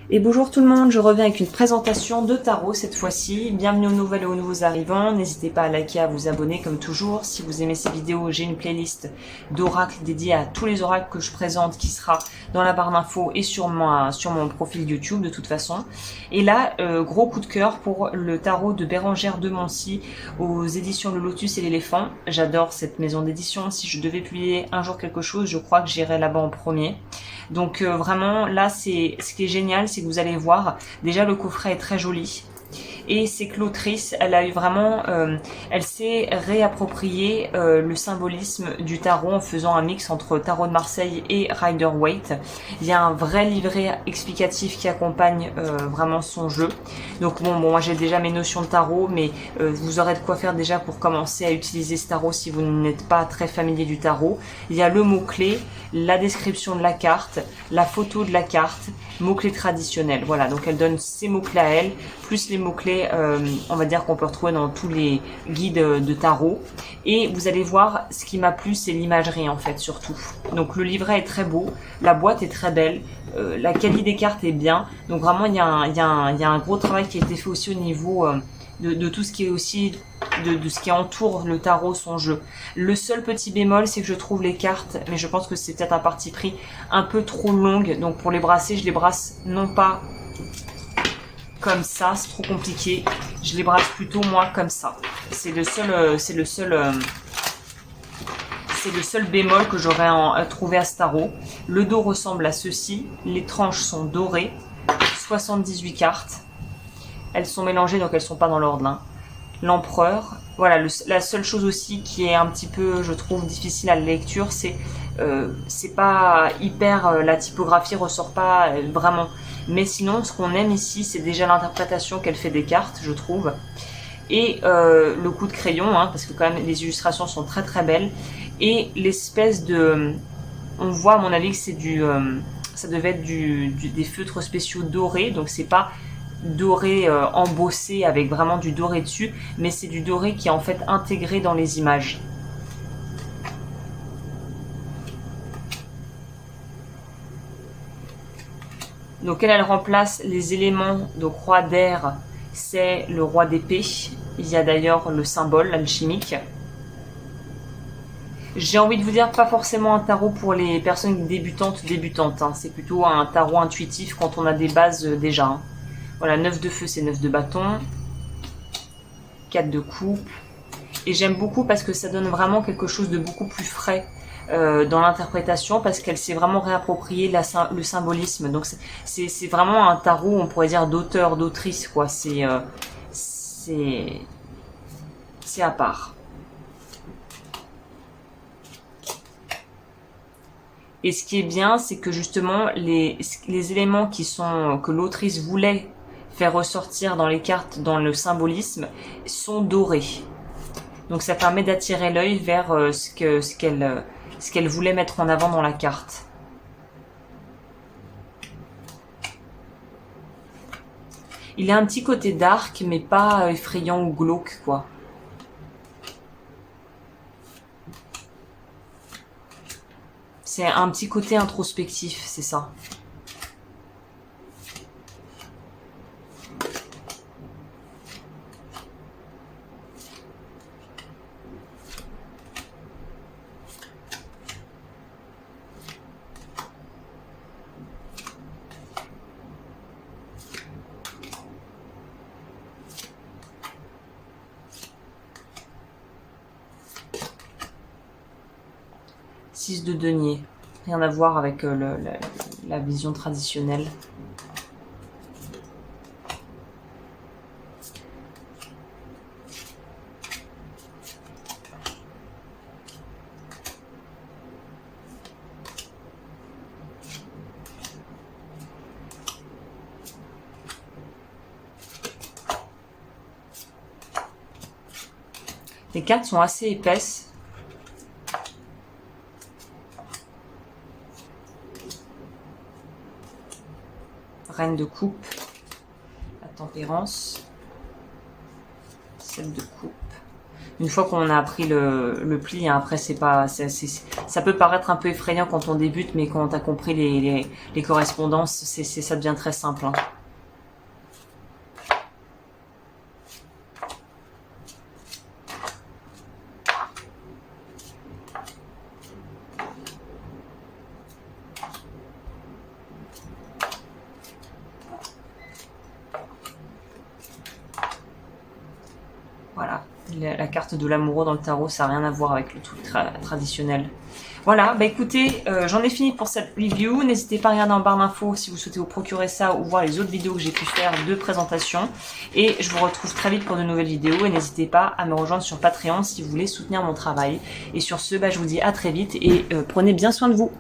Et bonjour tout le monde, je reviens avec une présentation de tarot cette fois-ci. Bienvenue aux nouvelles et aux nouveaux arrivants. N'hésitez pas à liker, à vous abonner comme toujours. Si vous aimez ces vidéos, j'ai une playlist d'oracles dédiée à tous les oracles que je présente qui sera dans la barre d'infos et sur mon profil YouTube de toute façon. Et là, gros coup de cœur pour le tarot de Bérengère de Moncy aux éditions Le Lotus et l'Éléphant. J'adore cette maison d'édition. Si je devais publier un jour quelque chose, je crois que j'irais là-bas en premier. Donc vraiment là c'est ce qui est génial, c'est que vous allez voir déjà le coffret est très joli et c'est que l'autrice elle a eu vraiment elle s'est réapproprié le symbolisme du tarot en faisant un mix entre tarot de Marseille et Rider-Waite. Il y a un vrai livret explicatif qui accompagne vraiment son jeu. Donc bon moi j'ai déjà mes notions de tarot, mais vous aurez de quoi faire déjà pour commencer à utiliser ce tarot si vous n'êtes pas très familier du tarot. Il y a le mot-clé, la description de la carte, la photo de la carte, mots-clés traditionnels. Voilà, donc elle donne ses mots-clés à elle, plus les mots-clés, on va dire qu'on peut retrouver dans tous les guides de tarot. Et vous allez voir, ce qui m'a plu, c'est l'imagerie en fait, surtout. Donc le livret est très beau, la boîte est très belle, la qualité des cartes est bien. Donc vraiment, il y a un gros travail qui a été fait aussi au niveau de tout ce qui est aussi de ce qui entoure le tarot, son jeu. Le seul petit bémol, c'est que je trouve les cartes, mais je pense que c'est peut-être un parti pris, un peu trop longues. Donc pour les brasser, je les brasse non pas comme ça, c'est trop compliqué. Je les brasse plutôt moi comme ça. C'est le seul bémol que j'aurais trouvé à ce tarot. Le dos ressemble à ceci. Les tranches sont dorées. 78 cartes. Elles sont mélangées, donc elles sont pas dans l'ordre là. L'empereur. Voilà, la seule chose aussi qui est un petit peu, je trouve, difficile à la lecture, c'est pas hyper, la typographie ressort pas vraiment. Mais sinon, ce qu'on aime ici, c'est déjà l'interprétation qu'elle fait des cartes, je trouve. Et le coup de crayon, hein, parce que quand même les illustrations sont très très belles. Et l'espèce de... On voit à mon avis que c'est ça devait être des feutres spéciaux dorés, donc c'est pas doré embossé avec vraiment du doré dessus, mais c'est du doré qui est en fait intégré dans les images. Donc elle remplace les éléments. Donc roi d'air, c'est le roi d'épée. Il y a d'ailleurs le symbole alchimique. J'ai envie de vous dire, pas forcément un tarot pour les personnes débutantes. Hein. C'est plutôt un tarot intuitif quand on a des bases déjà. Hein. Voilà, 9 de feu, c'est 9 de bâton. 4 de coupe. Et j'aime beaucoup parce que ça donne vraiment quelque chose de beaucoup plus frais dans l'interprétation, parce qu'elle s'est vraiment réapproprié le symbolisme. Donc c'est vraiment un tarot, on pourrait dire, d'auteur, d'autrice, quoi. C'est à part. Et ce qui est bien, c'est que justement, les éléments que l'autrice voulait faire ressortir dans les cartes, dans le symbolisme, sont dorés. Donc ça permet d'attirer l'œil vers ce qu'elle voulait mettre en avant dans la carte. Il a un petit côté dark, mais pas effrayant ou glauque, quoi. C'est un petit côté introspectif, c'est ça. Six de denier. Rien à voir avec la vision traditionnelle. Les cartes sont assez épaisses. Reine de coupe, la tempérance, 7 de coupe. Une fois qu'on a appris le pli, hein, après ça peut paraître un peu effrayant quand on débute, mais quand on a compris les correspondances, ça devient très simple. Hein. Voilà, la carte de l'amoureux dans le tarot, ça n'a rien à voir avec le truc traditionnel. Voilà, bah écoutez, j'en ai fini pour cette review. N'hésitez pas à regarder en barre d'infos si vous souhaitez vous procurer ça ou voir les autres vidéos que j'ai pu faire de présentation. Et je vous retrouve très vite pour de nouvelles vidéos. Et n'hésitez pas à me rejoindre sur Patreon si vous voulez soutenir mon travail. Et sur ce, bah, je vous dis à très vite et prenez bien soin de vous.